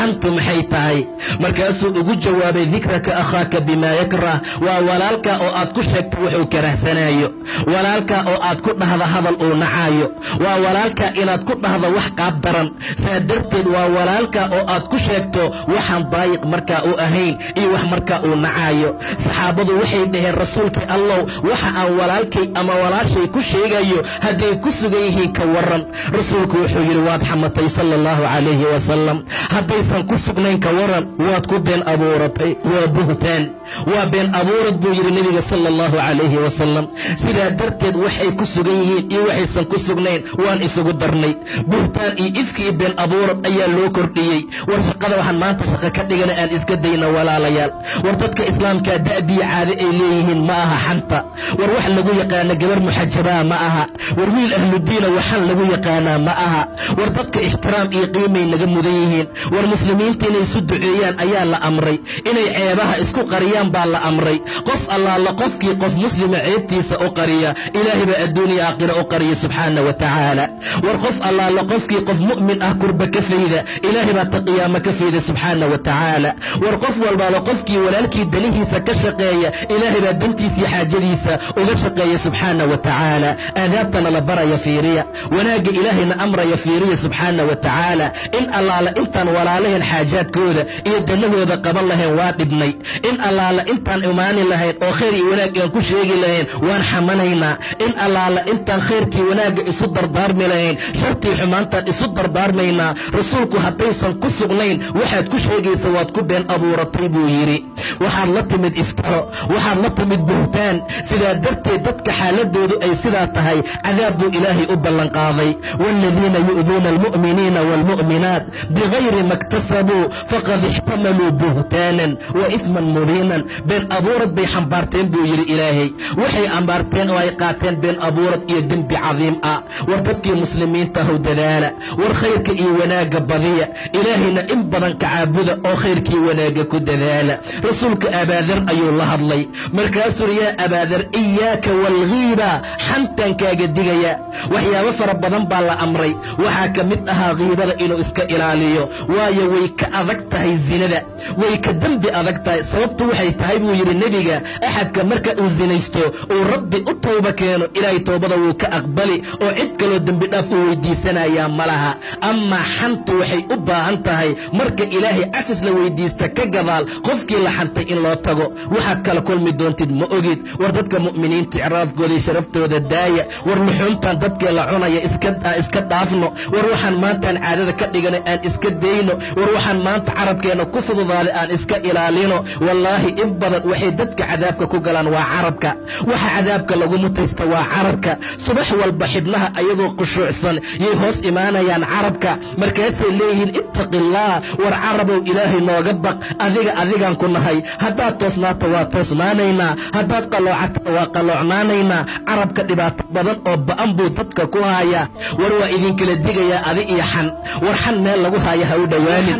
xantu maxay tahay markaasuu ugu jawaabay dikraka akhaaka bimaa yakrah waa walaalka oo aad ku sheegto wuxuu karahsanaayo walaalka oo aad ku dhahda hadal uu nacaayo waa walaalka inaad ku dhahdo wax qaab daran saa darteed waa walaalka oo aad ku sheegto waxaan daayiq markaa u ahayn iyo wax markaa uu nacaayo saxaabadu waxay dhaheen rasuulkii allow waxa aan walaalkay ama walaashay ku sheegayo hadday ku sugan yihiin ka waran rasuulku wuxuu yidhi waad xamatay sala allahu calayhi wasalam haddaysan ku sugnayn ka waran waad ku been abuuratay waa buhtaan waa been abuurad buu yidhi nebiga sala allahu calayhi wasalam sidaa darteed waxay ku sugan yihiin iyo waxaysan ku sugnayn waan isugu darnay buhtaan iyo ifki iyo been abuurad ayaa loo kordhiyey war shaqada waxaan maanta shaqo ka dhigana aan iska dayna walaalayaal war dadka islaamkaa da'biya caade ay leeyihiin ma aha xanta war wax lagu yaqaana gabar muxajabaa ma aha war wiil ahludiina waxaan lagu yaqaanaa ma aha war dadka ixtiraam iyo qiimay naga mudan yihiin war muslimiinta inay isu duceeyaan ayaa la amray inay ceebaha isku qariyaan baa la amray qof allaala qofkii qof muslima ceebtiisa u qariya ilaahay baa adduuniya aakhira u qariya subxaana wa tacaala war qof allaala qofkii qof mu'min ah kurba ka fayda ilaahay baa ta qiyaamo ka fayda subxaana wa tacaala war qof walbaaba qofkii walaalkii danihiisa ka shaqeeya ilaahay baa dantiisii xaajadiisa uga shaqeeya subxaana wa tacaala aadaabtana la baraya fiiriya wanaagga ilaahayna amraya fiiriya subxaana wa tacaala in allaala intaan walaalahayn xaajaadkooda iyo danahooda qaban lahayn waa dhibnay in allaala intaan imaani lahayn oo khayr iyo wanaag aan ku sheegi lahayn waan xamanaynaa in allaala intaan khayrkii wanaagga isu dardaarmi lahayn shartii xumaantaan isu dardaarmaynaa rasuulku haddaysan ku sugnayn waxaad ku sheegaysa waad ku been abuuratay buu yidhi waxaad la timid iftaro waxaad la timid buhtaan sidaa darteed dadka xaaladoodu ay sidaa tahay cadaab buu ilaahay u ballanqaaday waaladiina yu'duuna almu'miniina waalmu'minaat bigayri ma iktasabuu faqad ixtamaluu buhtaanan wa ifman mubiinan been abuurad bay xambaarteen buu yidhi ilaahay waxay ambaarteen oo ay qaateen been abuurad iyo dembi cadiim ah war dadkii muslimiinta how dadaala war khayrka iyo wanaagga badiya ilaahayna in badan ka caabuda oo khayrkii wanaagga ku dadaala rasuulka abaadar ayuu la hadlay markaasuu yaa abaadar iyaaka waalghiiba xantaan kaaga digaya waxyaabo fara badan baa la amray waxaa ka mid ahaa khiibada inuu iska ilaaliyo waayo way ka adag tahay zinada way ka dembi adag tahay sababtu waxay tahay buu yidhi nebiga axadka marka uu zinaysto uu rabbi u tooba keeno ilaahay toobada wuu ka aqbali oo cid kaloo dembi dhaaf uu weydiisanayaa ma laha amaa xantu waxay u baahan tahay marka ilaahay cafis la weydiista ka gadaal qofkii la xantay in loo tago waxaad kala kulmi doontid ma ogid war dadka mu'miniinta icraafkooda iyo sharaftooda daaya war luxuumtaan dadkee la cunaya iska dhaafno war waxaan maantaan caadada ka dhiganay aan iska dayno war waxaan maanta carabkeenna ku fududaaday aan iska ilaalino wallaahi in badan waxay dadka cadaabka ku galaan waa carabka waxa cadaabka lagu mutaysta waa carabka subax walba xibnaha ayagoo khushuucsan yay hoos imaanayaan carabka markaasay leeyihiin ittaqillaah war carabow ilaahay nooga baq adigaan ku nahay haddaad toosnaato waa toosnaanaynaa haddaad qalloocata waa qalloocnaanaynaa carabka dhibaato badan oo ba'an buu dadka ku hayaa war waa idinkala digayaa adi iyo xan war xan meel lagu haayo ha u dhowaanin